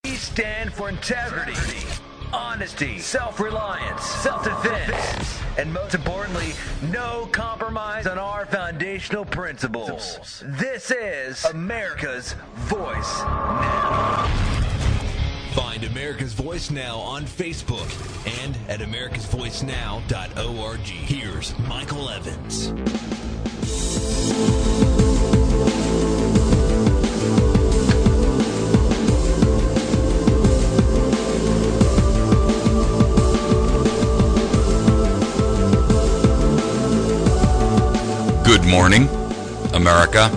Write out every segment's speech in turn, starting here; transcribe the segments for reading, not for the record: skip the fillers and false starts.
We stand for integrity, honesty, self-reliance, self-defense, and most importantly, no compromise on our foundational principles. This is America's Voice Now. Find America's Voice Now on Facebook and at americasvoicenow.org. Here's Michael Evans. Good morning, America.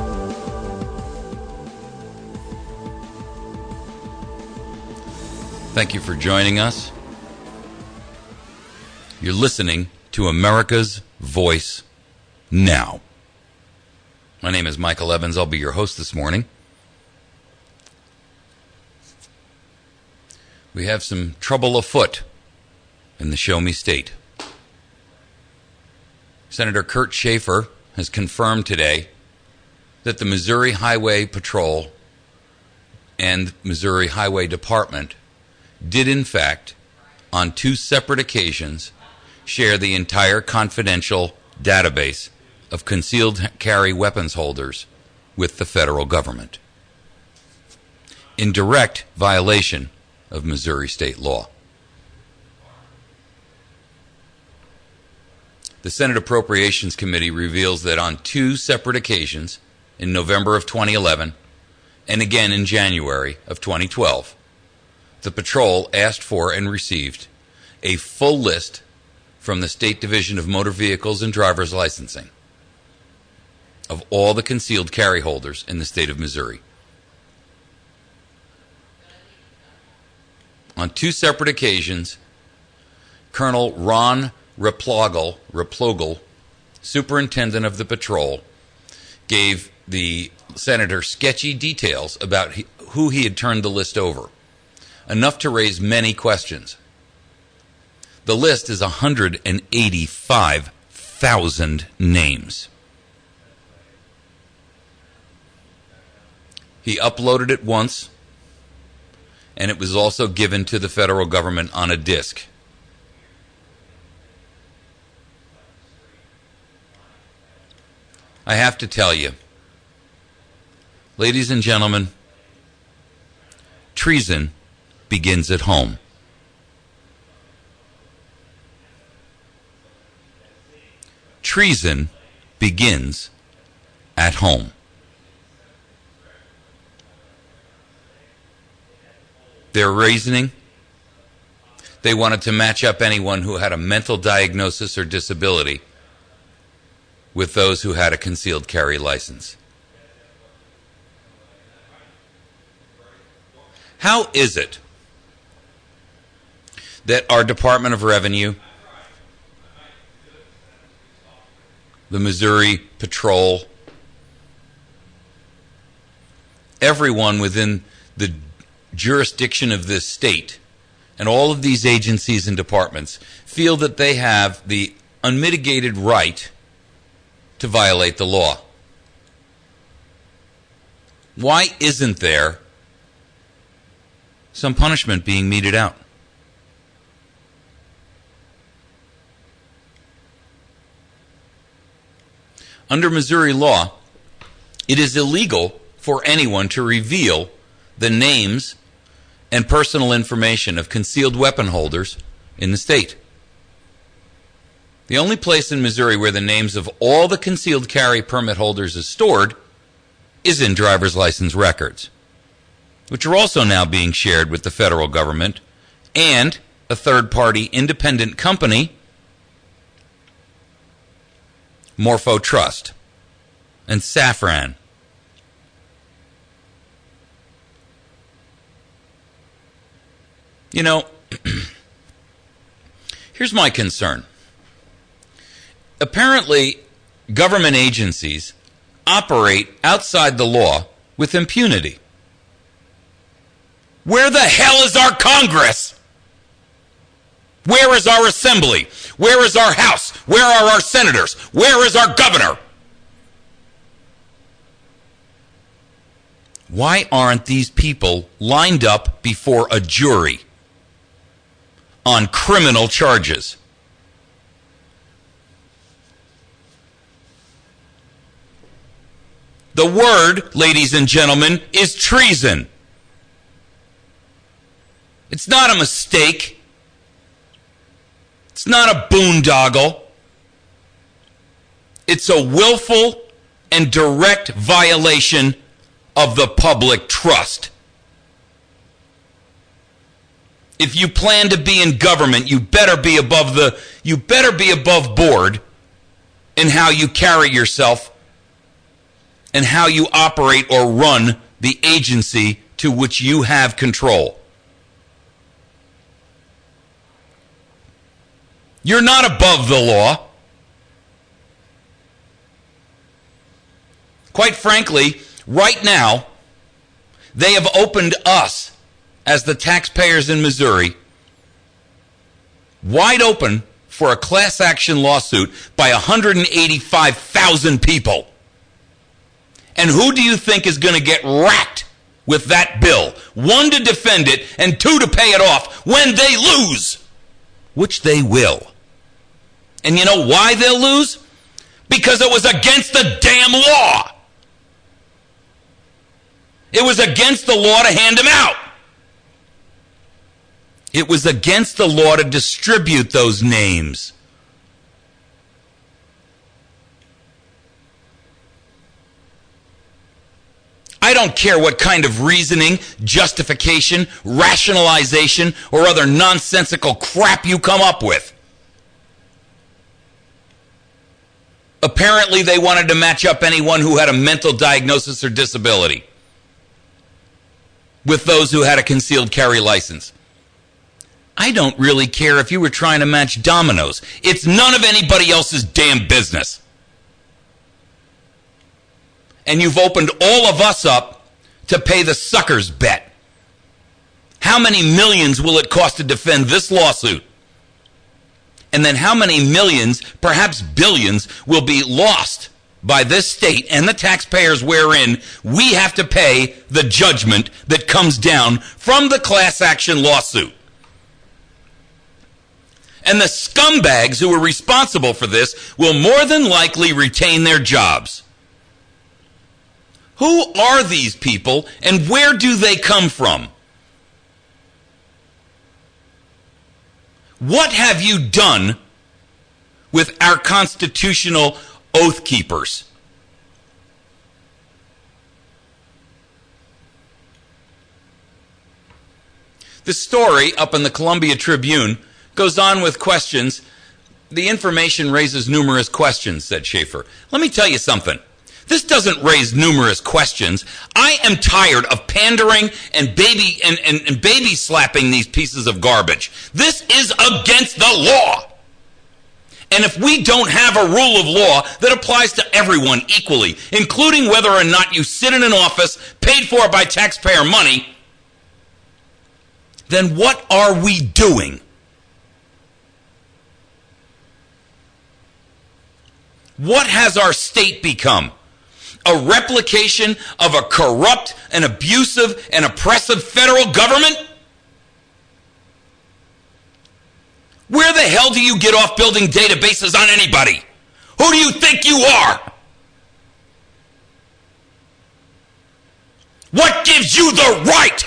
Thank you for joining us. You're listening to America's Voice Now. My name is Michael Evans. I'll be your host this morning. We have some trouble afoot in the Show Me State. Senator Kurt Schaefer has confirmed today that the Missouri Highway Patrol and Missouri Highway Department did, in fact, on two separate occasions, share the entire confidential database of concealed carry weapons holders with the federal government, in direct violation of Missouri state law. The Senate Appropriations Committee reveals that on two separate occasions, in November of 2011 and again in January of 2012, the patrol asked for and received a full list from the State Division of Motor Vehicles and Driver's Licensing of all the concealed carry holders in the state of Missouri. On two separate occasions, Colonel Ron Replogle, superintendent of the patrol, gave the senator sketchy details about who he had turned the list over, enough to raise many questions. The list is 185,000 names. He uploaded it once, and it was also given to the federal government on a disk. I have to tell you, ladies and gentlemen, treason begins at home. Treason begins at home. Their reasoning, they wanted to match up anyone who had a mental diagnosis or disability with those who had a concealed carry license. How is it that our Department of Revenue, the Missouri Patrol, everyone within the jurisdiction of this state, and all of these agencies and departments feel that they have the unmitigated right to violate the law? Why isn't there some punishment being meted out? Under Missouri law, it is illegal for anyone to reveal the names and personal information of concealed weapon holders in the state. The only place in Missouri where the names of all the concealed carry permit holders is stored is in driver's license records, which are also now being shared with the federal government and a third-party independent company, Morpho Trust and Safran. You know, here's my concern. Apparently, government agencies operate outside the law with impunity. Where the hell is our Congress? Where is our assembly? Where is our House? Where are our senators? Where is our governor? Why aren't these people lined up before a jury on criminal charges? The word, ladies and gentlemen, is treason. It's not a mistake. It's not a boondoggle. It's a willful and direct violation of the public trust. If you plan to be in government, you better be above board in how you carry yourself and how you operate or run the agency to which you have control. You're not above the law. Quite frankly, right now, they have opened us, as the taxpayers in Missouri, wide open for a class action lawsuit by 185,000 people. And who do you think is going to get racked with that bill? One, to defend it, and two, to pay it off when they lose, which they will. And you know why they'll lose? Because it was against the damn law. It was against the law to hand them out. It was against the law to distribute those names. I don't care what kind of reasoning, justification, rationalization, or other nonsensical crap you come up with. Apparently, they wanted to match up anyone who had a mental diagnosis or disability with those who had a concealed carry license. I don't really care if you were trying to match dominoes. It's none of anybody else's damn business. And you've opened all of us up to pay the sucker's bet. How many millions will it cost to defend this lawsuit? And then how many millions, perhaps billions, will be lost by this state and the taxpayers wherein we have to pay the judgment that comes down from the class action lawsuit? And the scumbags who are responsible for this will more than likely retain their jobs. Who are these people and where do they come from? What have you done with our constitutional oath keepers? The story up in the Columbia Tribune goes on with questions. The information raises numerous questions, said Schaefer. Let me tell you something. This doesn't raise numerous questions. I am tired of pandering and baby slapping these pieces of garbage. This is against the law. And if we don't have a rule of law that applies to everyone equally, including whether or not you sit in an office paid for by taxpayer money, then what are we doing? What has our state become? A replication of a corrupt and abusive and oppressive federal government? Where the hell do you get off building databases on anybody? Who do you think you are? What gives you the right?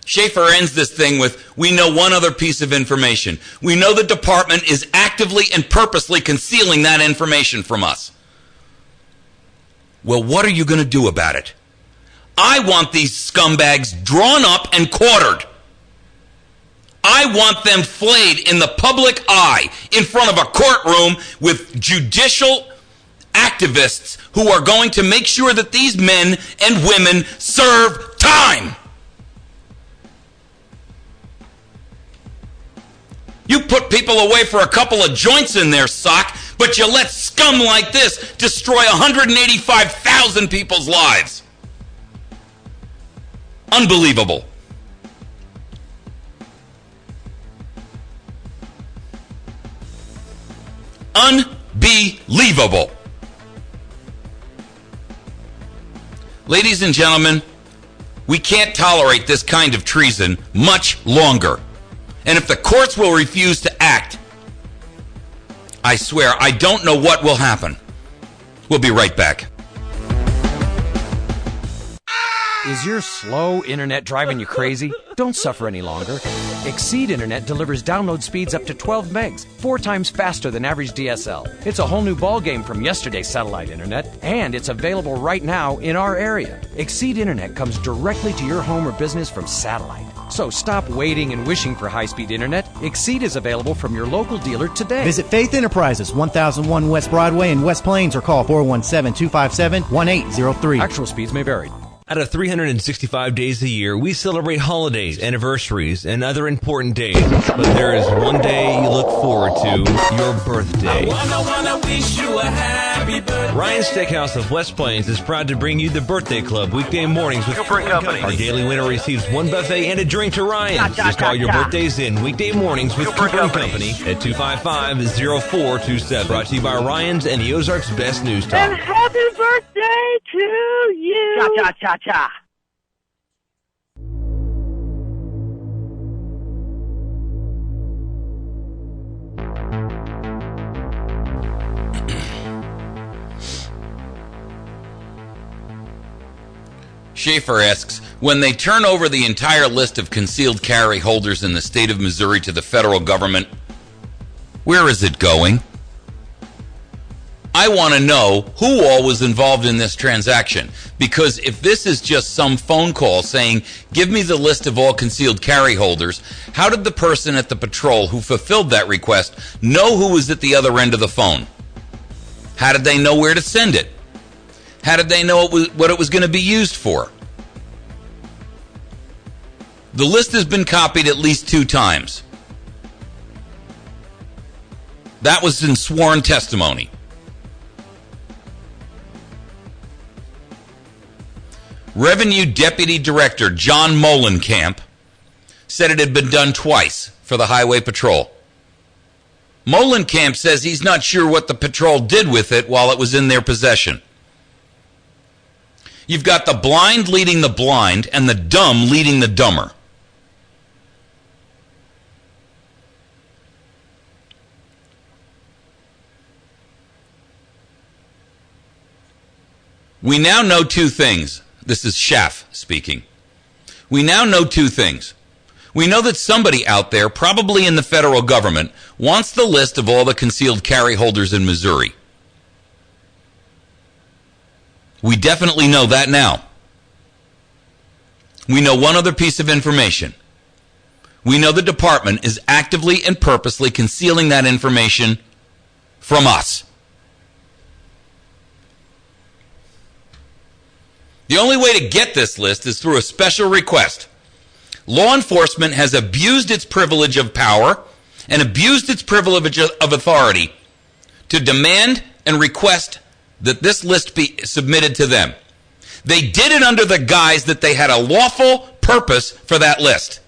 Schaefer ends this thing with, we know one other piece of information. We know the department is actively and purposely concealing that information from us. Well, what are you going to do about it? I want these scumbags drawn up and quartered. I want them flayed in the public eye in front of a courtroom with judicial activists who are going to make sure that these men and women serve time. You put people away for a couple of joints in their sock, but you let scum like this destroy 185,000 people's lives. Unbelievable. unbelievable. Ladies and gentlemen, we can't tolerate this kind of treason much longer. And if the courts will refuse to act, I swear, I don't know what will happen. We'll be right back. Is your slow internet driving you crazy? Don't suffer any longer. Exceed Internet delivers download speeds up to 12 megs, 4 times faster than average DSL. It's a whole new ballgame from yesterday's satellite internet, and it's available right now in our area. Exceed Internet comes directly to your home or business from satellite. So stop waiting and wishing for high-speed internet. Exceed is available from your local dealer today. Visit Faith Enterprises, 1001 West Broadway in West Plains, or call 417-257-1803. Actual speeds may vary. Out of 365 days a year, we celebrate holidays, anniversaries, and other important days. But there is one day you look forward to, your birthday. I wanna wish you a happy birthday. Ryan's Steakhouse of West Plains is proud to bring you the Birthday Club weekday mornings with Cooper & Company. Our daily winner receives one buffet and a drink to Ryan's. Just call your birthdays in weekday mornings with Cooper & Company at 255-0427. Brought to you by Ryan's and the Ozarks Best News Talk. And happy birthday to you. Cha-cha-cha-cha. Schaefer asks, when they turn over the entire list of concealed carry holders in the state of Missouri to the federal government, where is it going? I want to know who all was involved in this transaction, because if this is just some phone call saying, give me the list of all concealed carry holders, how did the person at the patrol who fulfilled that request know who was at the other end of the phone? How did they know where to send it? How did they know what it was going to be used for? The list has been copied at least 2 times. That was in sworn testimony. Revenue Deputy Director John Molenkamp said it had been done twice for the Highway Patrol. Molenkamp says he's not sure what the patrol did with it while it was in their possession. You've got the blind leading the blind and the dumb leading the dumber. We now know 2 things. This is Schaff speaking. We now know 2 things. We know that somebody out there, probably in the federal government, wants the list of all the concealed carry holders in Missouri. We definitely know that now. We know one other piece of information. We know the department is actively and purposely concealing that information from us. The only way to get this list is through a special request. Law enforcement has abused its privilege of power and abused its privilege of authority to demand and request that this list be submitted to them. They did it under the guise that they had a lawful purpose for that list.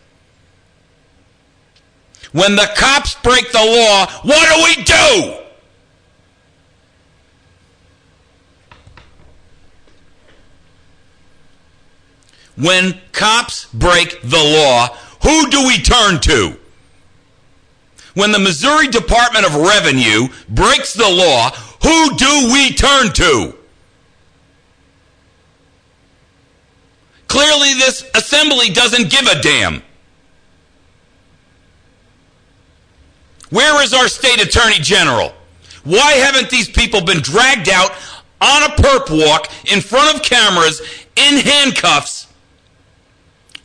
When the cops break the law, what do we do? When cops break the law, who do we turn to? When the Missouri Department of Revenue breaks the law, who do we turn to? Clearly, this assembly doesn't give a damn. Where is our state attorney general? Why haven't these people been dragged out on a perp walk in front of cameras in handcuffs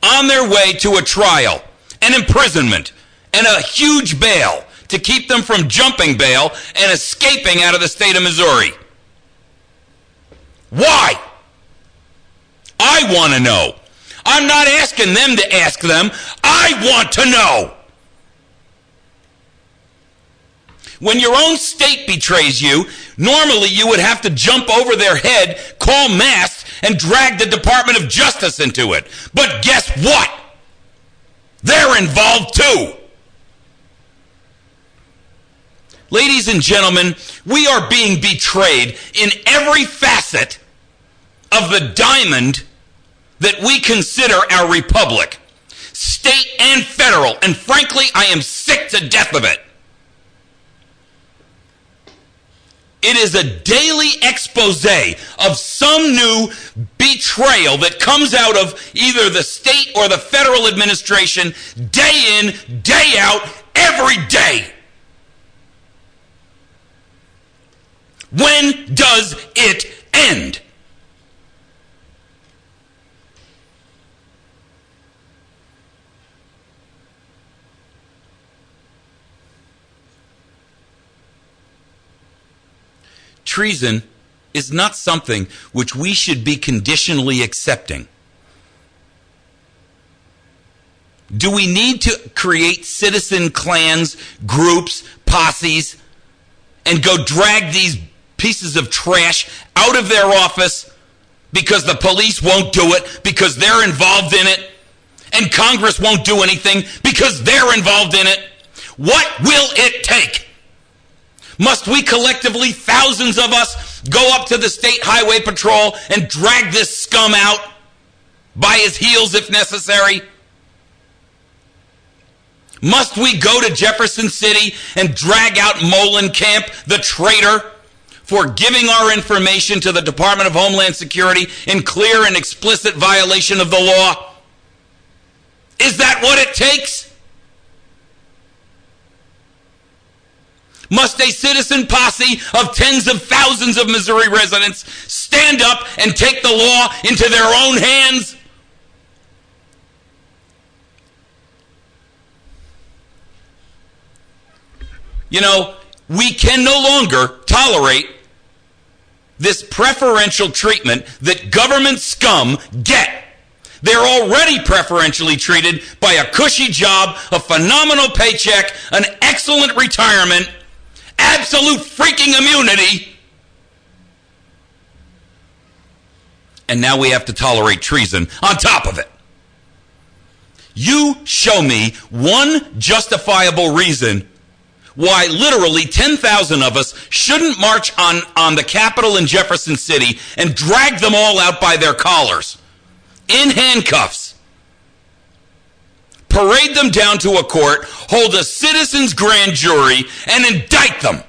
on their way to a trial, an imprisonment, and a huge bail to keep them from jumping bail and escaping out of the state of Missouri? Why? I want to know. I'm not asking them to ask them. I want to know. When your own state betrays you, normally you would have to jump over their head, call mass, and drag the Department of Justice into it. But guess what? They're involved too. Ladies and gentlemen, we are being betrayed in every facet of the diamond that we consider our republic, state and federal, and frankly, I am sick to death of it. It is a daily expose of some new betrayal that comes out of either the state or the federal administration day in, day out, every day. When does it end? Treason is not something which we should be conditionally accepting. Do we need to create citizen clans, groups, posses, and go drag these pieces of trash out of their office because the police won't do it, because they're involved in it, and Congress won't do anything because they're involved in it? What will it take? Must we collectively, thousands of us, go up to the State Highway Patrol and drag this scum out by his heels if necessary? Must we go to Jefferson City and drag out Molenkamp, the traitor, for giving our information to the Department of Homeland Security in clear and explicit violation of the law? Is that what it takes? Must a citizen posse of tens of thousands of Missouri residents stand up and take the law into their own hands? You know, we can no longer tolerate this preferential treatment that government scum get. They're already preferentially treated by a cushy job, a phenomenal paycheck, an excellent retirement, absolute freaking immunity. And now we have to tolerate treason on top of it. You show me one justifiable reason why literally 10,000 of us shouldn't march on the Capitol in Jefferson City and drag them all out by their collars, in handcuffs, parade them down to a court, hold a citizen's grand jury, and indict them.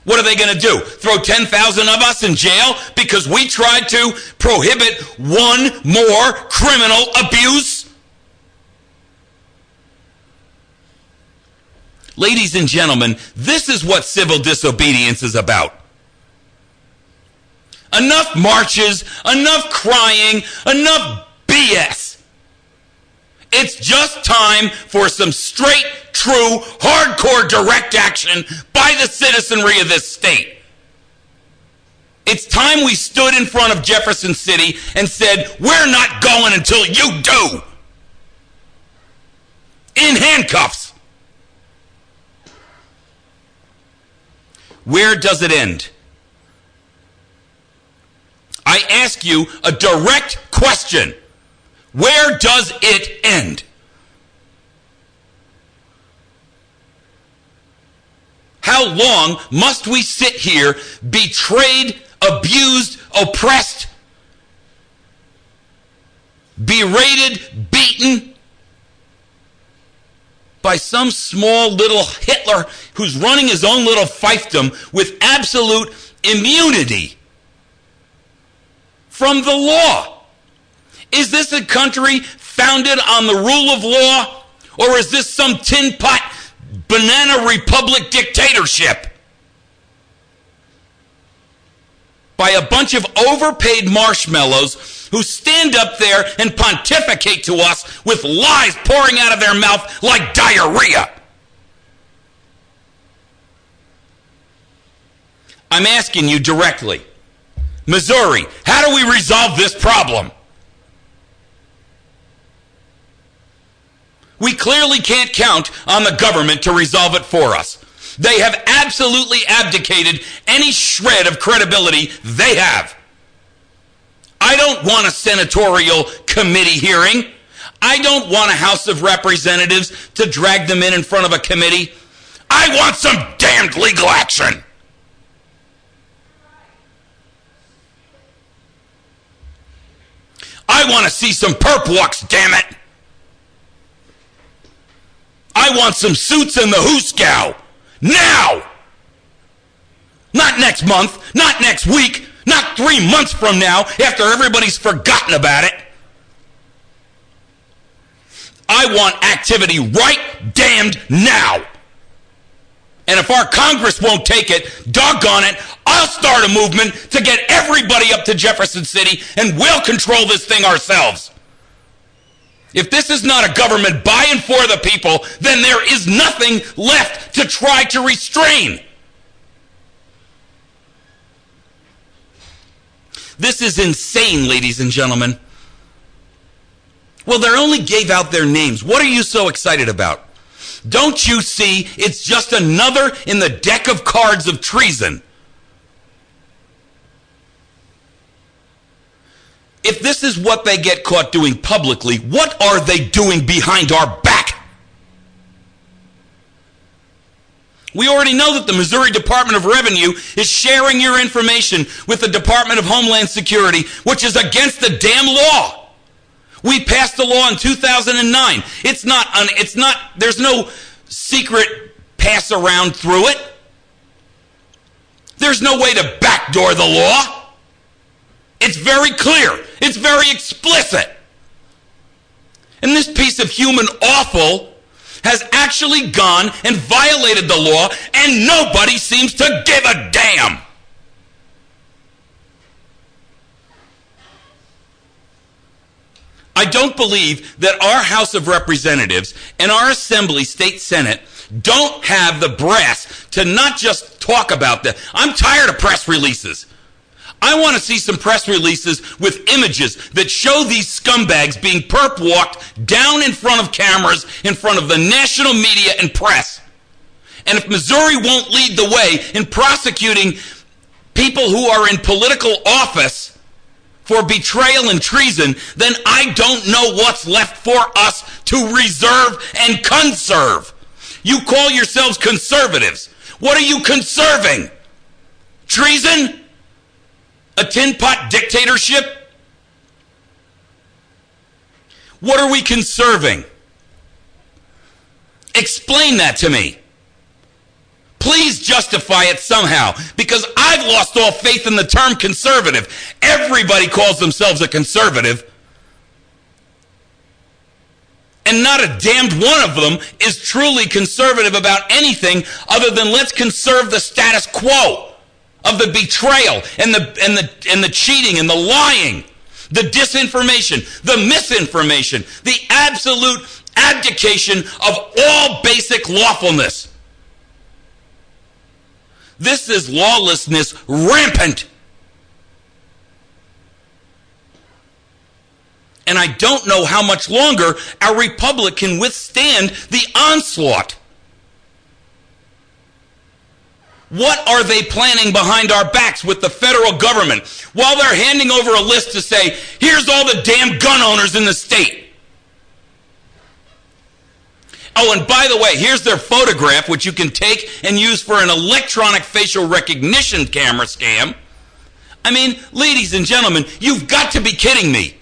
What are they going to do? Throw 10,000 of us in jail because we tried to prohibit one more criminal abuse? Ladies and gentlemen, this is what civil disobedience is about. Enough marches, enough crying, enough BS. It's just time for some straight, true, hardcore direct action by the citizenry of this state. It's time we stood in front of Jefferson City and said, we're not going until you do. In handcuffs. Where does it end? I ask you a direct question. Where does it end? How long must we sit here, betrayed, abused, oppressed, berated, beaten by some small little Hitler who's running his own little fiefdom with absolute immunity from the law? Is this a country founded on the rule of law, or is this some tin pot banana republic dictatorship by a bunch of overpaid marshmallows who stand up there and pontificate to us with lies pouring out of their mouth like diarrhea? I'm asking you directly. Missouri, how do we resolve this problem? We clearly can't count on the government to resolve it for us. They have absolutely abdicated any shred of credibility they have. I don't want a senatorial committee hearing. I don't want a House of Representatives to drag them in front of a committee. I want some damned legal action. I want to see some perp walks, damn it. I want some suits in the hooskow. Now! Not next month, not next week, not 3 months from now after everybody's forgotten about it. I want activity right damned now. And if our Congress won't take it, doggone it, I'll start a movement to get everybody up to Jefferson City, and we'll control this thing ourselves. If this is not a government by and for the people, then there is nothing left to try to restrain. This is insane, ladies and gentlemen. Well, they only gave out their names. What are you so excited about? Don't you see it's just another in the deck of cards of treason? If this is what they get caught doing publicly, what are they doing behind our back? We already know that the Missouri Department of Revenue is sharing your information with the Department of Homeland Security, which is against the damn law. We passed the law in 2009. There's no secret pass around through it. There's no way to backdoor the law. It's very clear. It's very explicit. And this piece of human offal has actually gone and violated the law, and nobody seems to give a damn. I don't believe that our House of Representatives and our Assembly, State Senate, don't have the brass to not just talk about that. I'm tired of press releases. I want to see some press releases with images that show these scumbags being perp walked down in front of cameras, in front of the national media and press. And if Missouri won't lead the way in prosecuting people who are in political office for betrayal and treason, then I don't know what's left for us to reserve and conserve. You call yourselves conservatives. What are you conserving? Treason? A tin pot dictatorship? What are we conserving? Explain that to me. Please justify it somehow, because I've lost all faith in the term conservative. Everybody calls themselves a conservative, and not a damned one of them is truly conservative about anything other than let's conserve the status quo of the betrayal and the cheating and the lying, the disinformation, the misinformation, the absolute abdication of all basic lawfulness. This is lawlessness rampant. And I don't know how much longer our republic can withstand the onslaught. What are they planning behind our backs with the federal government while they're handing over a list to say, here's all the damn gun owners in the state? Oh, and by the way, here's their photograph, which you can take and use for an electronic facial recognition camera scam. I mean, ladies and gentlemen, you've got to be kidding me.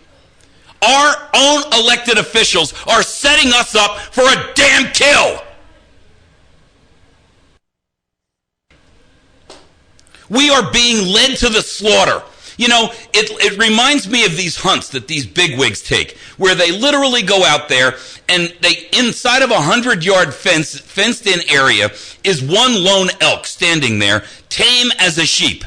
Our own elected officials are setting us up for a damn kill. We are being led to the slaughter. You know, it reminds me of these hunts that these bigwigs take, where they literally go out there and they, inside of a 100-yard fenced-in area, is one lone elk standing there, tame as a sheep.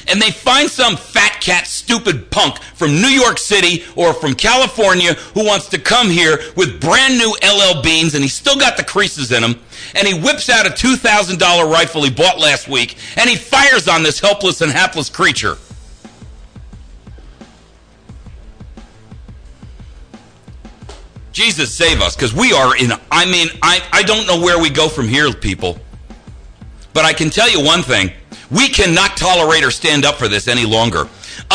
And they find some fat cat stupid punk from New York City or from California who wants to come here with brand new LL Beans, and he's still got the creases in him, and he whips out a $2,000 rifle he bought last week, and he fires on this helpless and hapless creature. Jesus save us, because we are in, I don't know where we go from here, people. But I can tell you one thing. We cannot tolerate or stand up for this any longer.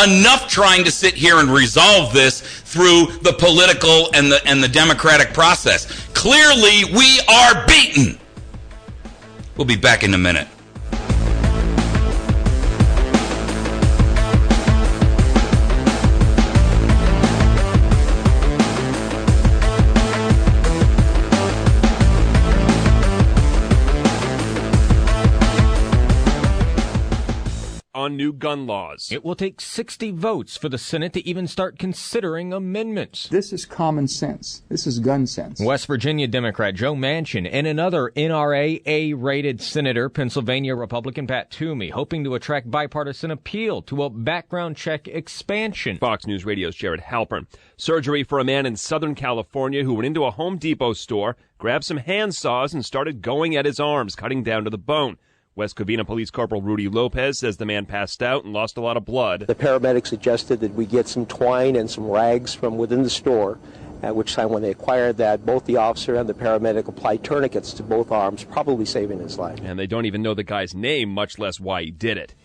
Enough trying to sit here and resolve this through the political and the democratic process. Clearly, we are beaten. We'll be back in a minute. On new gun laws. It will take 60 votes for the Senate to even start considering amendments. This is common sense. This is gun sense. West Virginia Democrat Joe Manchin and another NRA A-rated senator, Pennsylvania Republican Pat Toomey, hoping to attract bipartisan appeal to a background check expansion. Fox News Radio's Jared Halpern. Surgery for a man in Southern California who went into a Home Depot store, grabbed some hand saws, and started going at his arms, cutting down to the bone. West Covina Police Corporal Rudy Lopez says the man passed out and lost a lot of blood. The paramedics suggested that we get some twine and some rags from within the store, at which time when they acquired that, both the officer and the paramedic applied tourniquets to both arms, probably saving his life. And they don't even know the guy's name, much less why he did it.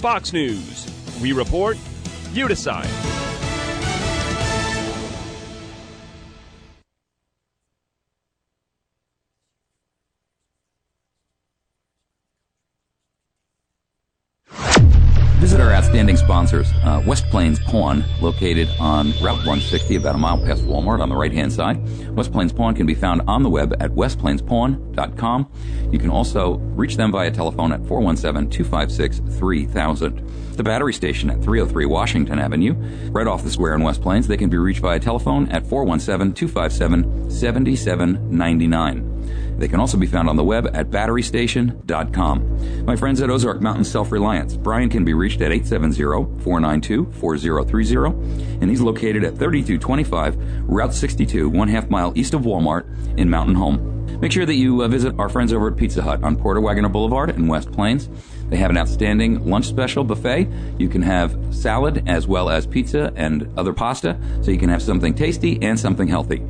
Fox News. We report, you decide. Visit our outstanding sponsors, West Plains Pawn, located on Route 160, about a mile past Walmart on the right-hand side. West Plains Pawn can be found on the web at westplainspawn.com. You can also reach them via telephone at 417-256-3000. The battery station at 303 Washington Avenue, right off the square in West Plains. They can be reached via telephone at 417-257-7799. They can also be found on the web at batterystation.com. My friends at Ozark Mountain Self-Reliance. Brian can be reached at 870-492-4030, and he's located at 3225 Route 62, 1/2 mile east of Walmart in Mountain Home. Make sure that you visit our friends over at Pizza Hut on Porter Wagoner Boulevard in West Plains. They have an outstanding lunch special buffet. You can have salad as well as pizza and other pasta, so you can have something tasty and something healthy.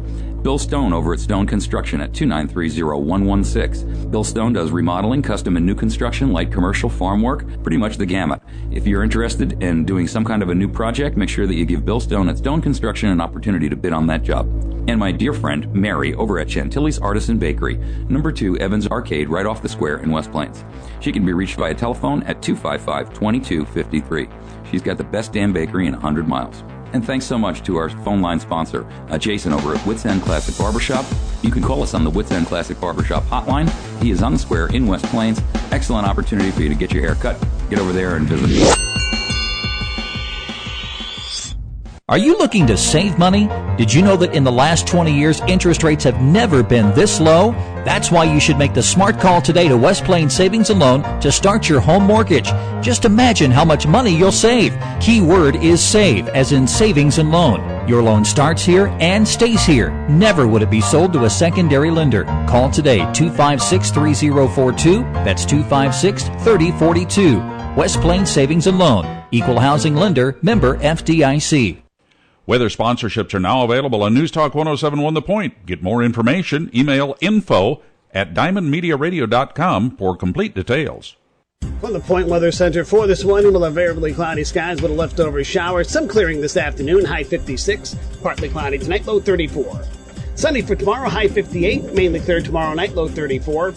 Bill Stone over at Stone Construction at 2930116. Bill Stone does remodeling, custom and new construction, light commercial, farm work, pretty much the gamut. If you're interested in doing some kind of a new project, make sure that you give Bill Stone at Stone Construction an opportunity to bid on that job. And my dear friend Mary over at Chantilly's Artisan Bakery, number 2 Evans Arcade, right off the square in West Plains. She can be reached via telephone at 255-2253. She's got the best damn bakery in 100 miles. And thanks so much to our phone line sponsor, Jason over at Wits End Classic Barbershop. You can call us on the Wits End Classic Barbershop hotline. He is on the square in West Plains. Excellent opportunity for you to get your hair cut. Get over there and visit. Are you looking to save money? Did you know that in the last 20 years, interest rates have never been this low? That's why you should make the smart call today to West Plains Savings and Loan to start your home mortgage. Just imagine how much money you'll save. Key word is save, as in savings and loan. Your loan starts here and stays here. Never would it be sold to a secondary lender. Call today, 256-3042. That's 256-3042. West Plains Savings and Loan. Equal housing lender, member FDIC. Weather sponsorships are now available on News Talk 107.1 The Point. Get more information, email info@diamondmediaradio.com for complete details. From the Point Weather Center for this morning, we'll have variably cloudy skies with a leftover shower. Some clearing this afternoon, high 56. Partly cloudy tonight, low 34. Sunny for tomorrow, high 58. Mainly clear tomorrow night, low 34.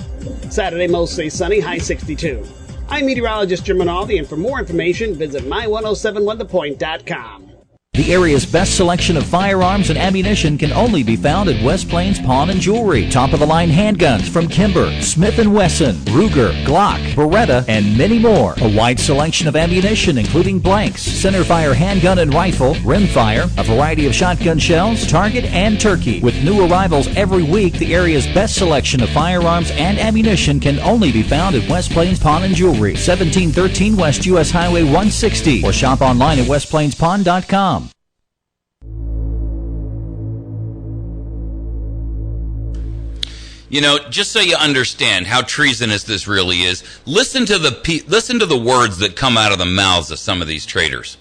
Saturday, mostly sunny, high 62. I'm meteorologist Jim Rinaldi, and for more information, visit my1071thepoint.com. The area's best selection of firearms and ammunition can only be found at West Plains Pawn and Jewelry. Top-of-the-line handguns from Kimber, Smith & Wesson, Ruger, Glock, Beretta, and many more. A wide selection of ammunition, including blanks, centerfire handgun and rifle, rimfire, a variety of shotgun shells, target, and turkey. With new arrivals every week, the area's best selection of firearms and ammunition can only be found at West Plains Pawn and Jewelry, 1713 West U.S. Highway 160, or shop online at westplainspawn.com. You know, just so you understand how treasonous this really is, listen to the words that come out of the mouths of some of these traitors.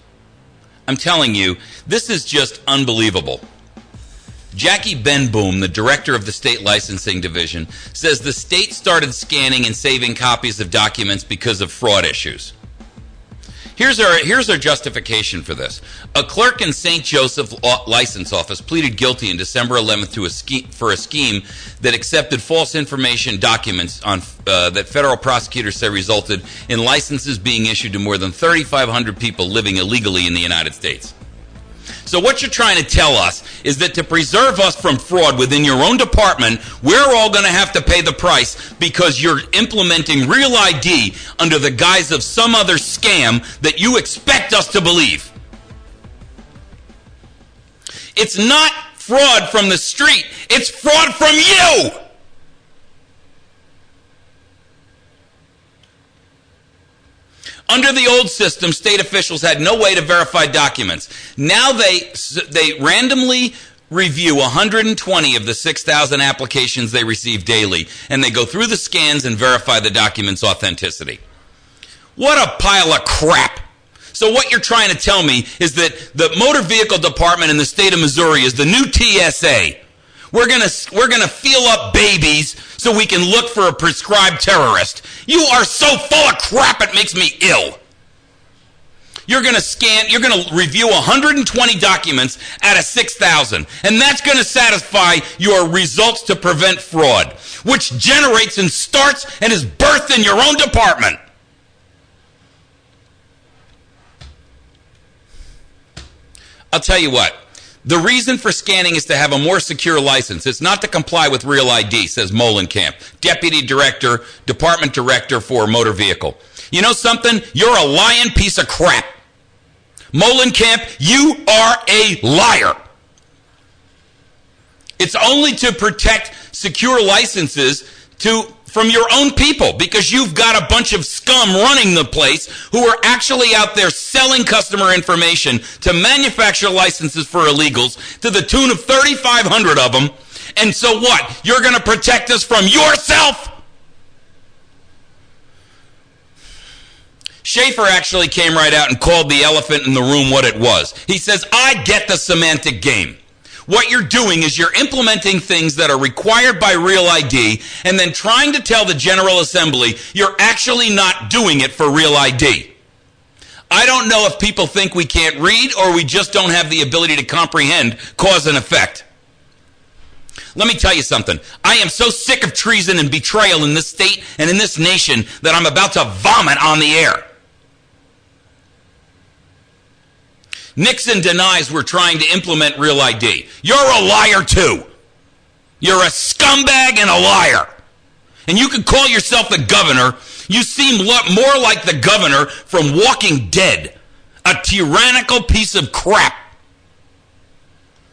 I'm telling you, this is just unbelievable. Jackie Benboom, the director of the State Licensing Division, says the state started scanning and saving copies of documents because of fraud issues. Here's our justification for this. A clerk in St. Joseph License Office pleaded guilty on December 11th for a scheme that accepted false information documents on that federal prosecutors say resulted in licenses being issued to more than 3,500 people living illegally in the United States. So what you're trying to tell us is that to preserve us from fraud within your own department, we're all going to have to pay the price because you're implementing Real ID under the guise of some other scam that you expect us to believe. It's not fraud from the street. It's fraud from you. Under the old system, state officials had no way to verify documents. Now they randomly review 120 of the 6,000 applications they receive daily, and they go through the scans and verify the document's authenticity. What a pile of crap. So what you're trying to tell me is that the Motor Vehicle Department in the state of Missouri is the new TSA. We're gonna feel up babies so we can look for a prescribed terrorist. You are so full of crap it makes me ill. You're gonna review 120 documents out of 6,000, and that's gonna satisfy your results to prevent fraud, which generates and starts and is birthed in your own department. I'll tell you what. The reason for scanning is to have a more secure license. It's not to comply with Real ID, says Molenkamp, Deputy Director, Department Director for Motor Vehicle. You know something? You're a lying piece of crap. Molenkamp, you are a liar. It's only to protect secure licenses from your own people, because you've got a bunch of scum running the place who are actually out there selling customer information to manufacture licenses for illegals to the tune of 3,500 of them. And so what? You're going to protect us from yourself? Schaefer actually came right out and called the elephant in the room what it was. He says, I get the semantic game. What you're doing is you're implementing things that are required by Real ID and then trying to tell the General Assembly you're actually not doing it for Real ID. I don't know if people think we can't read or we just don't have the ability to comprehend cause and effect. Let me tell you something. I am so sick of treason and betrayal in this state and in this nation that I'm about to vomit on the air. Nixon denies we're trying to implement Real ID. You're a liar too. You're a scumbag and a liar. And you can call yourself the governor. You seem more like the governor from Walking Dead. A tyrannical piece of crap.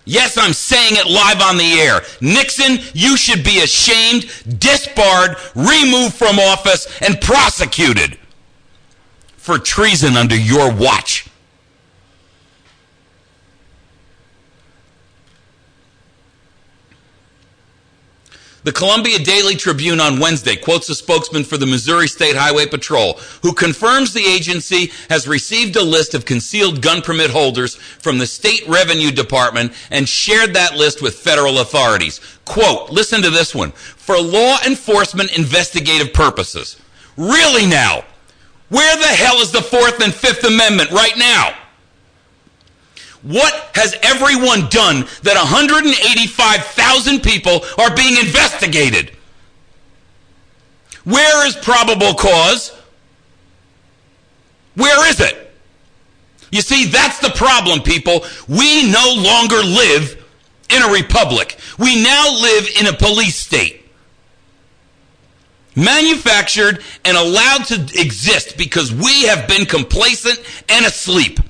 Yes, I'm saying it live on the air. Nixon, you should be ashamed, disbarred, removed from office, and prosecuted for treason under your watch. The Columbia Daily Tribune on Wednesday quotes a spokesman for the Missouri State Highway Patrol who confirms the agency has received a list of concealed gun permit holders from the State Revenue Department and shared that list with federal authorities. Quote, listen to this one, for law enforcement investigative purposes. Really now? Where the hell is the 4th and 5th Amendment right now? What has everyone done that 185,000 people are being investigated? Where is probable cause? Where is it? You see, that's the problem, people. We no longer live in a republic. We now live in a police state. Manufactured and allowed to exist because we have been complacent and asleep.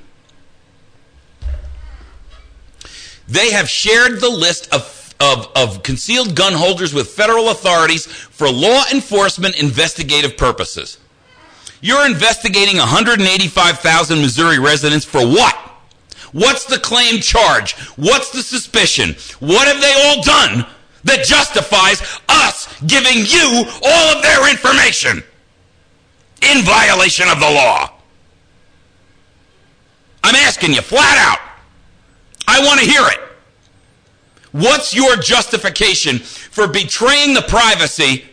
They have shared the list of concealed gun holders with federal authorities for law enforcement investigative purposes. You're investigating 185,000 Missouri residents for what? What's the claim charge? What's the suspicion? What have they all done that justifies us giving you all of their information in violation of the law? I'm asking you flat out. I want to hear it. What's your justification for betraying the privacy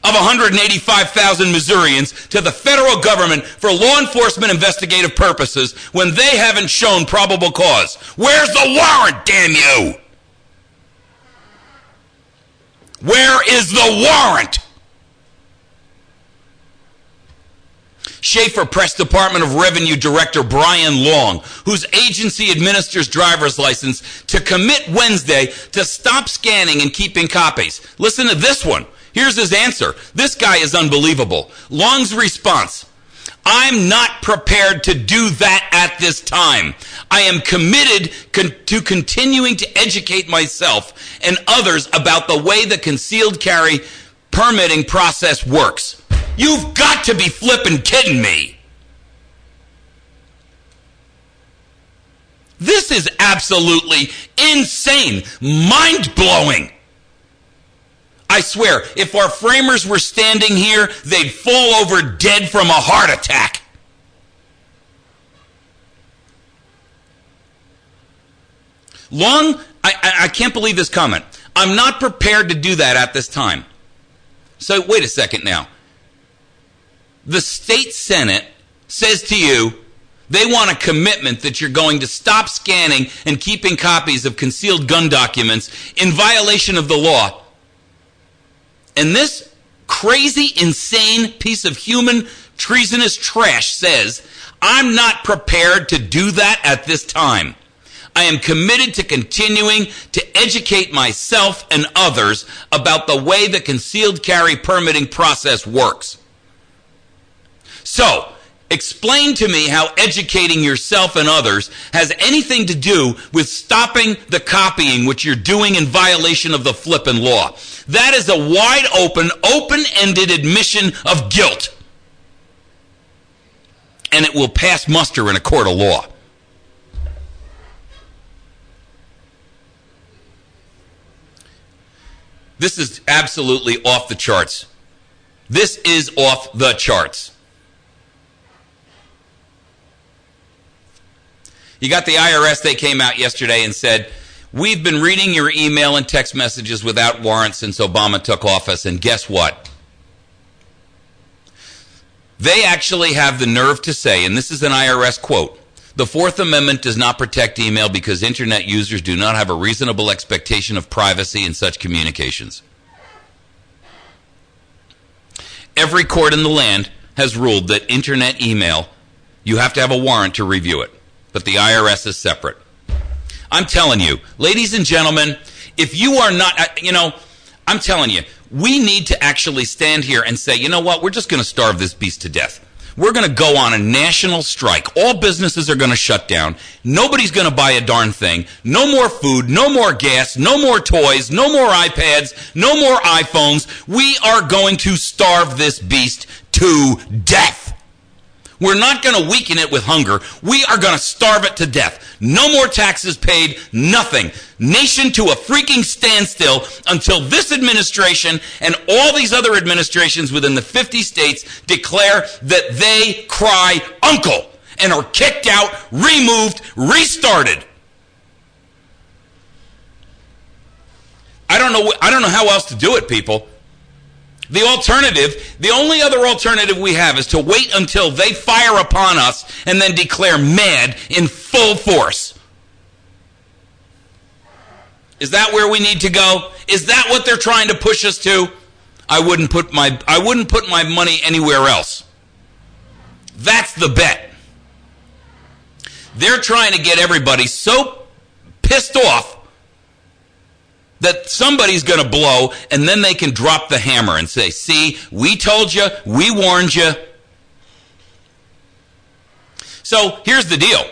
of 185,000 Missourians to the federal government for law enforcement investigative purposes when they haven't shown probable cause? Where's the warrant, damn you? Where is the warrant? Schaefer pressed Department of Revenue Director Brian Long, whose agency administers driver's license, to commit Wednesday to stop scanning and keeping copies. Listen to this one. Here's his answer. This guy is unbelievable. Long's response: I'm not prepared to do that at this time. I am committed to continuing to educate myself and others about the way the concealed carry permitting process works. You've got to be flippin' kidding me. This is absolutely insane, mind-blowing. I swear, if our framers were standing here, they'd fall over dead from a heart attack. Long, I can't believe this comment. I'm not prepared to do that at this time. So wait a second now. The state Senate says to you they want a commitment that you're going to stop scanning and keeping copies of concealed gun documents in violation of the law. And this crazy, insane piece of human treasonous trash says, I'm not prepared to do that at this time. I am committed to continuing to educate myself and others about the way the concealed carry permitting process works. So, explain to me how educating yourself and others has anything to do with stopping the copying, which you're doing in violation of the flippin' law. That is a wide open, open-ended admission of guilt. And it will pass muster in a court of law. This is absolutely off the charts. This is off the charts. You got the IRS, they came out yesterday and said, we've been reading your email and text messages without warrants since Obama took office, and guess what? They actually have the nerve to say, and this is an IRS quote, the Fourth Amendment does not protect email because Internet users do not have a reasonable expectation of privacy in such communications. Every court in the land has ruled that Internet email, you have to have a warrant to review it. But the IRS is separate. I'm telling you, ladies and gentlemen, if you are not, I'm telling you, we need to actually stand here and say, you know what, we're just going to starve this beast to death. We're going to go on a national strike. All businesses are going to shut down. Nobody's going to buy a darn thing. No more food, no more gas, no more toys, no more iPads, no more iPhones. We are going to starve this beast to death. We're not going to weaken it with hunger. We are going to starve it to death. No more taxes paid, nothing. Nation to a freaking standstill until this administration and all these other administrations within the 50 states declare that they cry uncle and are kicked out, removed, restarted. I don't know how else to do it, people. The only other alternative we have is to wait until they fire upon us and then declare mad in full force. Is that where we need to go? Is that what they're trying to push us to? I wouldn't put my money anywhere else. That's the bet. They're trying to get everybody so pissed off that somebody's going to blow, and then they can drop the hammer and say, see, we told you, we warned you. So here's the deal.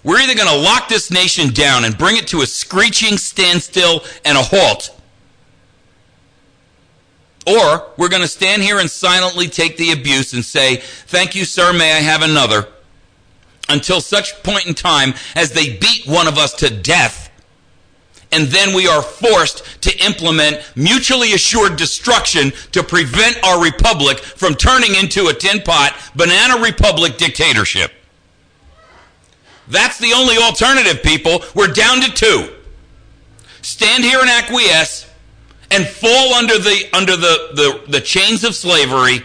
We're either going to lock this nation down and bring it to a screeching standstill and a halt, or we're going to stand here and silently take the abuse and say, thank you, sir, may I have another, until such point in time as they beat one of us to death. And then we are forced to implement mutually assured destruction to prevent our republic from turning into a tin pot, banana republic dictatorship. That's the only alternative, people. We're down to two. Stand here and acquiesce and fall under the chains of slavery,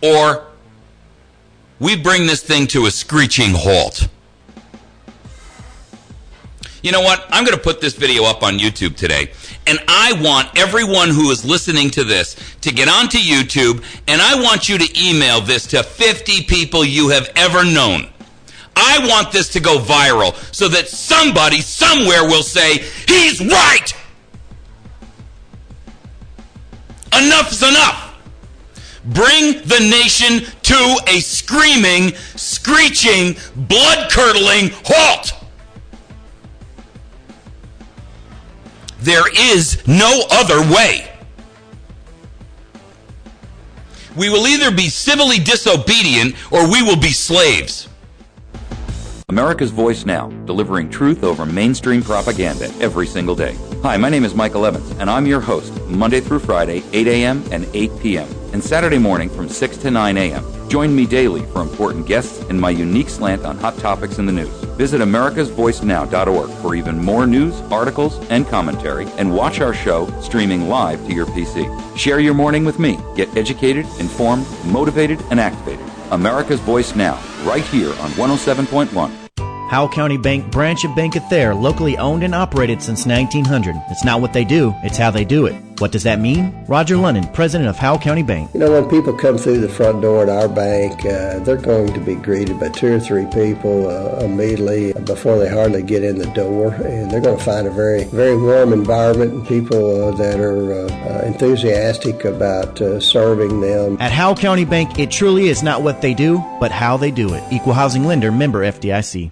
or we bring this thing to a screeching halt. You know what? I'm going to put this video up on YouTube today, and I want everyone who is listening to this to get onto YouTube, and I want you to email this to 50 people you have ever known. I want this to go viral so that somebody somewhere will say, he's right! Enough's enough! Bring the nation to a screaming, screeching, blood-curdling halt! There is no other way. We will either be civilly disobedient or we will be slaves. America's Voice Now, delivering truth over mainstream propaganda every single day. Hi, my name is Michael Evans, and I'm your host, Monday through Friday, 8 a.m. and 8 p.m., and Saturday morning from 6 to 9 a.m. Join me daily for important guests and my unique slant on hot topics in the news. Visit americasvoicenow.org for even more news, articles, and commentary, and watch our show streaming live to your PC. Share your morning with me. Get educated, informed, motivated, and activated. America's Voice Now, right here on 107.1. Howell County Bank branch of Bank of Thayer, locally owned and operated since 1900. It's not what they do, it's how they do it. What does that mean? Roger London, president of Howell County Bank. You know, when people come through the front door at our bank, they're going to be greeted by 2 or 3 people immediately before they hardly get in the door, and they're going to find a very, very warm environment and people that are enthusiastic about serving them. At Howell County Bank, it truly is not what they do, but how they do it. Equal housing lender, member FDIC.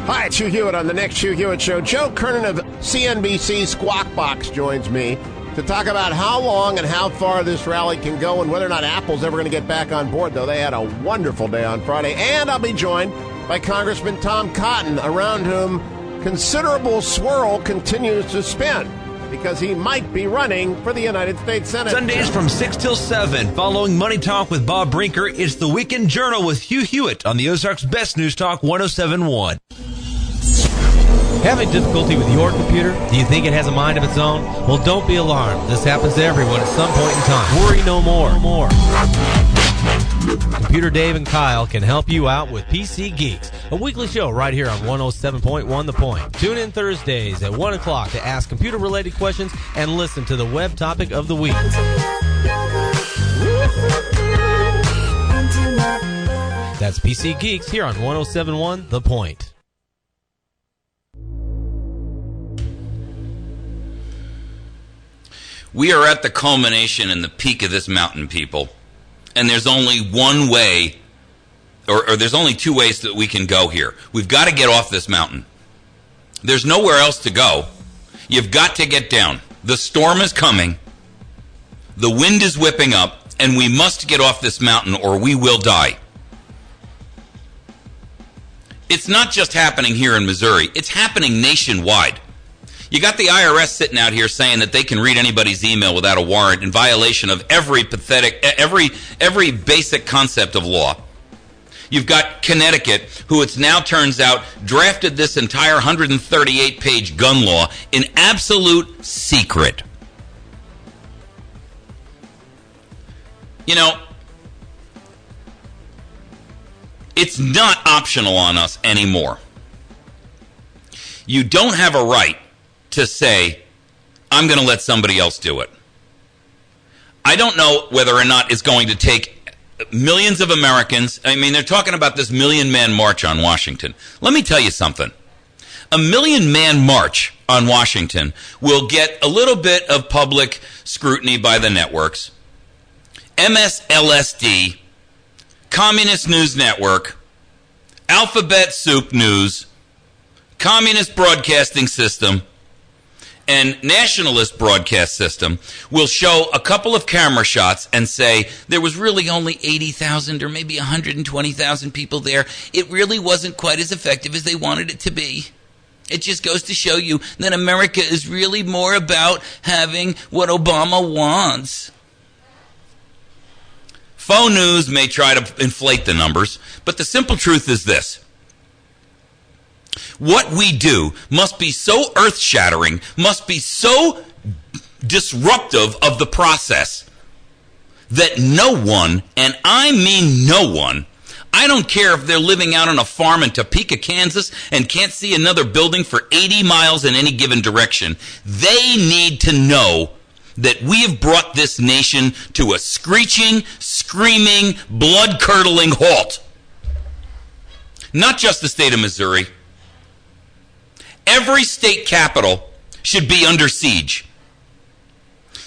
Hi, it's Hugh Hewitt on the next Hugh Hewitt Show. Joe Kernan of CNBC Squawk Box joins me to talk about how long and how far this rally can go and whether or not Apple's ever going to get back on board, though they had a wonderful day on Friday. And I'll be joined by Congressman Tom Cotton, around whom considerable swirl continues to spin, because he might be running for the United States Senate. Sundays from 6 till 7, following Money Talk with Bob Brinker, it's the Weekend Journal with Hugh Hewitt on the Ozarks Best News Talk 107.1. Having difficulty with your computer? Do you think it has a mind of its own? Well, don't be alarmed. This happens to everyone at some point in time. Worry no more. Computer Dave and Kyle can help you out with PC Geeks, a weekly show right here on 107.1 The Point. Tune in Thursdays at 1 o'clock to ask computer-related questions and listen to the web topic of the week. That's PC Geeks here on 107.1 The Point. We are at the culmination and the peak of this mountain, people. And there's only one way, or there's only 2 ways that we can go here. We've got to get off this mountain. There's nowhere else to go. You've got to get down. The storm is coming. The wind is whipping up, and we must get off this mountain or we will die. It's not just happening here in Missouri. It's happening nationwide. You got the IRS sitting out here saying that they can read anybody's email without a warrant in violation of every basic concept of law. You've got Connecticut, who it now turns out drafted this entire 138-page gun law in absolute secret. You know, it's not optional on us anymore. You don't have a right to say, I'm going to let somebody else do it. I don't know whether or not it's going to take millions of Americans. I mean, they're talking about this 1 million man march on Washington. Let me tell you something. A 1 million man march on Washington will get a little bit of public scrutiny by the networks. MSLSD, Communist News Network, Alphabet Soup News, Communist Broadcasting System, and Nationalist Broadcast System will show a couple of camera shots and say there was really only 80,000 or maybe 120,000 people there. It really wasn't quite as effective as they wanted it to be. It just goes to show you that America is really more about having what Obama wants. Faux news may try to inflate the numbers, but the simple truth is this. what we do must be so earth-shattering, must be so disruptive of the process that no one, and I mean no one, I don't care if they're living out on a farm in Topeka, Kansas, and can't see another building for 80 miles in any given direction, they need to know that we have brought this nation to a screeching, screaming, blood-curdling halt. Not just the state of Missouri. Every state capital should be under siege.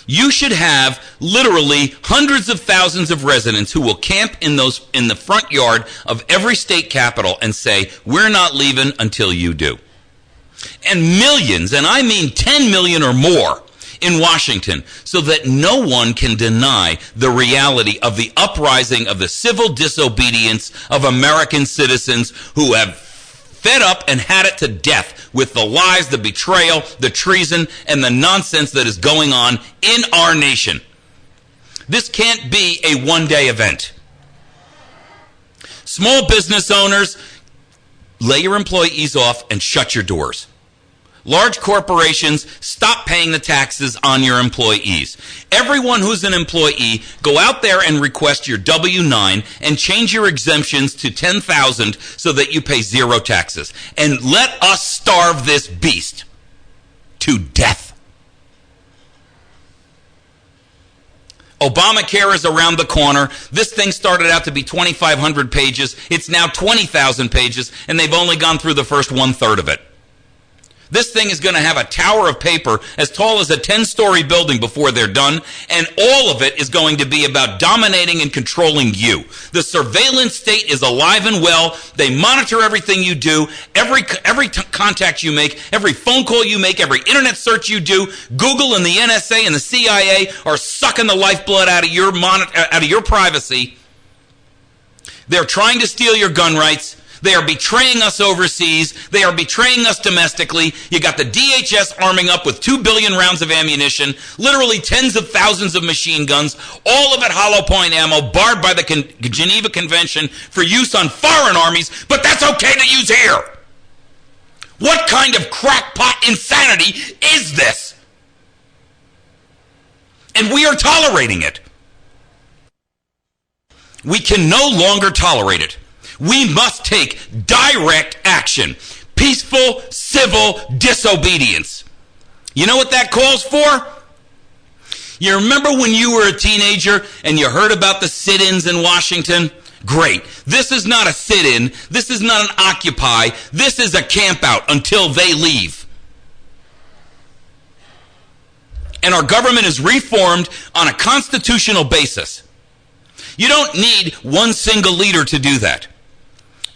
You should have literally hundreds of thousands of residents who will camp in the front yard of every state capital and say, we're not leaving until you do. And millions, and I mean 10 million or more, in Washington, so that no one can deny the reality of the uprising of the civil disobedience of American citizens who have fed up and had it to death with the lies, the betrayal, the treason, and the nonsense that is going on in our nation. This can't be a one-day event. Small business owners, lay your employees off and shut your doors. Large corporations, stop paying the taxes on your employees. Everyone who's an employee, go out there and request your W-9 and change your exemptions to 10,000 so that you pay zero taxes. And let us starve this beast to death. Obamacare is around the corner. This thing started out to be 2,500 pages. It's now 20,000 pages, and they've only gone through the first one-third of it. This thing is going to have a tower of paper as tall as a 10-story building before they're done, and all of it is going to be about dominating and controlling you. The surveillance state is alive and well. They monitor everything you do, every contact you make, every phone call you make, every internet search you do. Google and the NSA and the CIA are sucking the lifeblood out of your privacy. They're trying to steal your gun rights. They are betraying us overseas. They are betraying us domestically. You got the DHS arming up with 2 billion rounds of ammunition, literally tens of thousands of machine guns, all of it hollow point ammo, barred by the Geneva Convention for use on foreign armies, but that's okay to use here. What kind of crackpot insanity is this? And we are tolerating it. We can no longer tolerate it. We must take direct action. Peaceful, civil disobedience. You know what that calls for? You remember when you were a teenager and you heard about the sit-ins in Washington? Great. This is not a sit-in. This is not an occupy. This is a camp-out until they leave. And our government is reformed on a constitutional basis. You don't need one single leader to do that.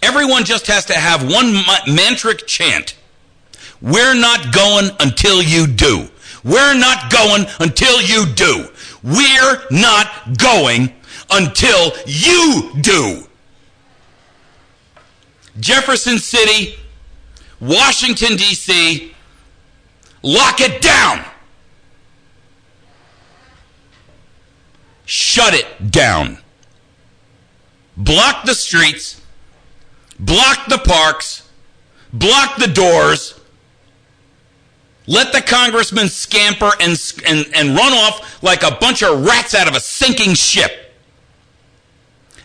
Everyone just has to have one mantric chant. We're not going until you do. We're not going until you do. We're not going until you do. Jefferson City, Washington, D.C., lock it down. Shut it down. Block the streets. Block the parks, block the doors, let the congressmen scamper and run off like a bunch of rats out of a sinking ship.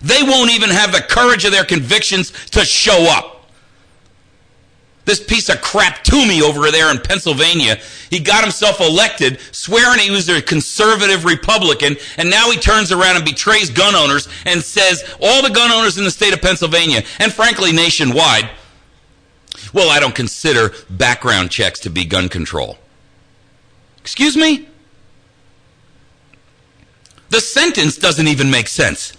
They won't even have the courage of their convictions to show up. This piece of crap Toomey over there in Pennsylvania, he got himself elected swearing he was a conservative Republican, and now he turns around and betrays gun owners and says all the gun owners in the state of Pennsylvania, and frankly nationwide, well, I don't consider background checks to be gun control. Excuse me? The sentence doesn't even make sense.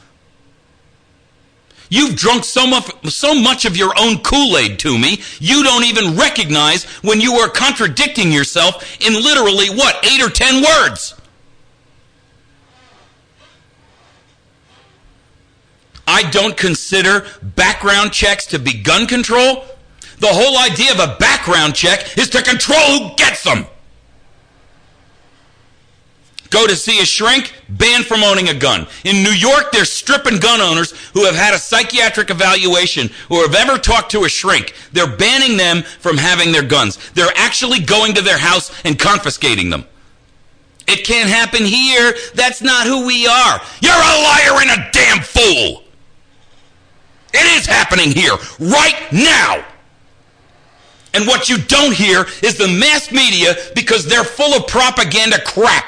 You've drunk so much of your own Kool-Aid, to me, you don't even recognize when you are contradicting yourself in literally, 8 or 10 words? I don't consider background checks to be gun control. The whole idea of a background check is to control who gets them. Go to see a shrink, banned from owning a gun. In New York, they're stripping gun owners who have had a psychiatric evaluation or have ever talked to a shrink. They're banning them from having their guns. They're actually going to their house and confiscating them. It can't happen here. That's not who we are. You're a liar and a damn fool. It is happening here right now. And what you don't hear is the mass media, because they're full of propaganda crap.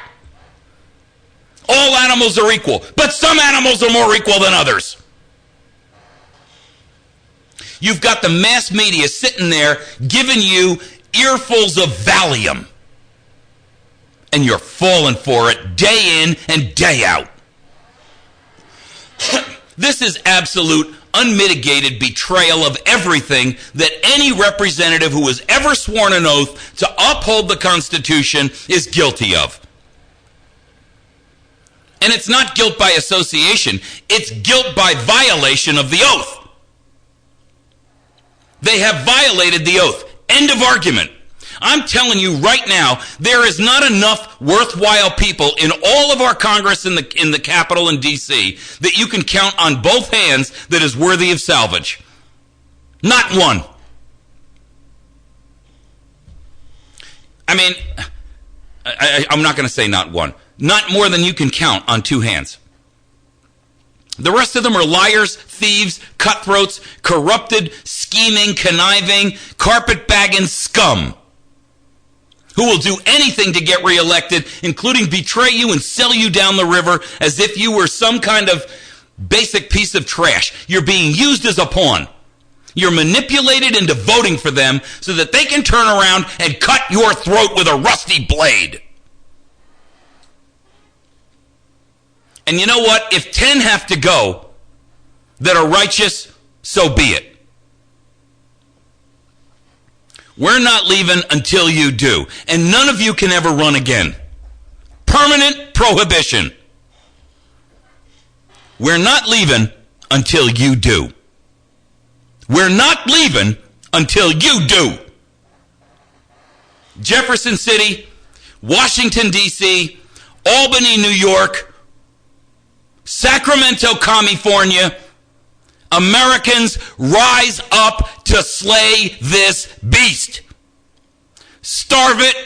All animals are equal, but some animals are more equal than others. You've got the mass media sitting there giving you earfuls of Valium. And you're falling for it day in and day out. This is absolute, unmitigated betrayal of everything that any representative who has ever sworn an oath to uphold the Constitution is guilty of. And it's not guilt by association, it's guilt by violation of the oath. They have violated the oath. End of argument. I'm telling you right now, there is not enough worthwhile people in all of our Congress in the Capitol in D.C. that you can count on both hands that is worthy of salvage. Not one. I mean, I'm not going to say not one. Not more than you can count on two hands. The rest of them are liars, thieves, cutthroats, corrupted, scheming, conniving, carpetbagging scum who will do anything to get reelected, including betray you and sell you down the river as if you were some kind of basic piece of trash. You're being used as a pawn. You're manipulated into voting for them so that they can turn around and cut your throat with a rusty blade. And you know what? If 10 have to go that are righteous, so be it. We're not leaving until you do. And none of you can ever run again. Permanent prohibition. We're not leaving until you do. We're not leaving until you do. Jefferson City, Washington, D.C., Albany, New York, Sacramento, California, Americans, rise up to slay this beast. Starve it,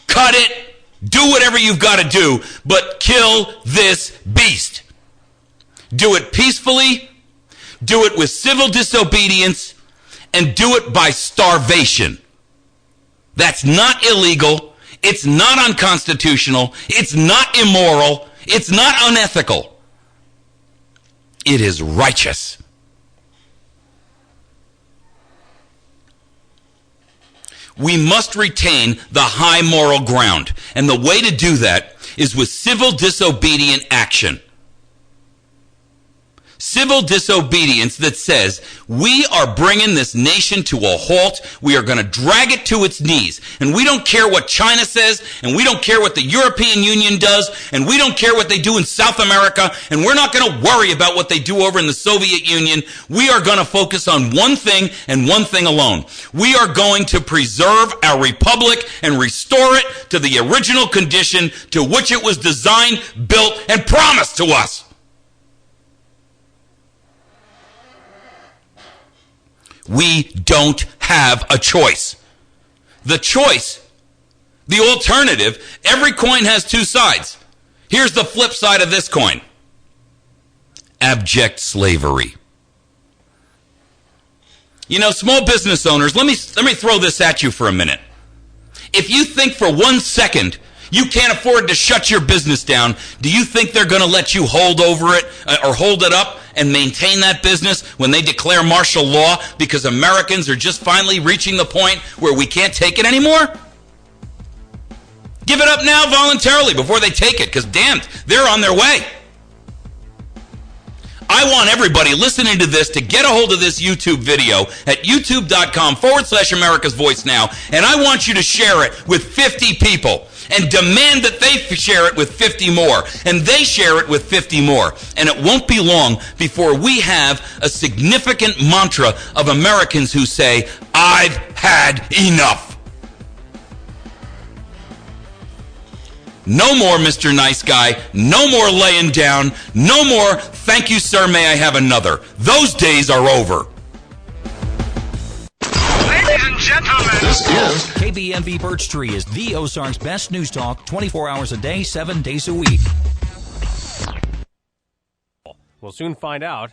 cut it, do whatever you've got to do, but kill this beast. Do it peacefully, do it with civil disobedience, and do it by starvation. That's not illegal, it's not unconstitutional, it's not immoral, it's not unethical. It is righteous. We must retain the high moral ground. And the way to do that is with civil disobedient action. Civil disobedience that says, we are bringing this nation to a halt. We are going to drag it to its knees. And we don't care what China says, and we don't care what the European Union does, and we don't care what they do in South America, and we're not going to worry about what they do over in the Soviet Union. We are going to focus on one thing and one thing alone. We are going to preserve our republic and restore it to the original condition to which it was designed, built, and promised to us. We don't have a choice. The choice, the alternative, every coin has two sides. Here's the flip side of this coin. Abject slavery. You know, small business owners, let me throw this at you for a minute. If you think for 1 second you can't afford to shut your business down, do you think they're going to let you hold over it or hold it up and maintain that business when they declare martial law because Americans are just finally reaching the point where we can't take it anymore? Give it up now voluntarily before they take it, because damn, they're on their way. I want everybody listening to this to get a hold of this YouTube video at youtube.com/America's Voice Now, and I want you to share it with 50 people and demand that they share it with 50 more, and they share it with 50 more. And it won't be long before we have a significant mantra of Americans who say, I've had enough. No more Mr. Nice Guy. No more laying down. No more, thank you, sir, may I have another. Those days are over. Ladies and gentlemen, this is KBMV Birch Tree is the Ozarks best news talk, 24 hours a day, 7 days a week. We'll soon find out.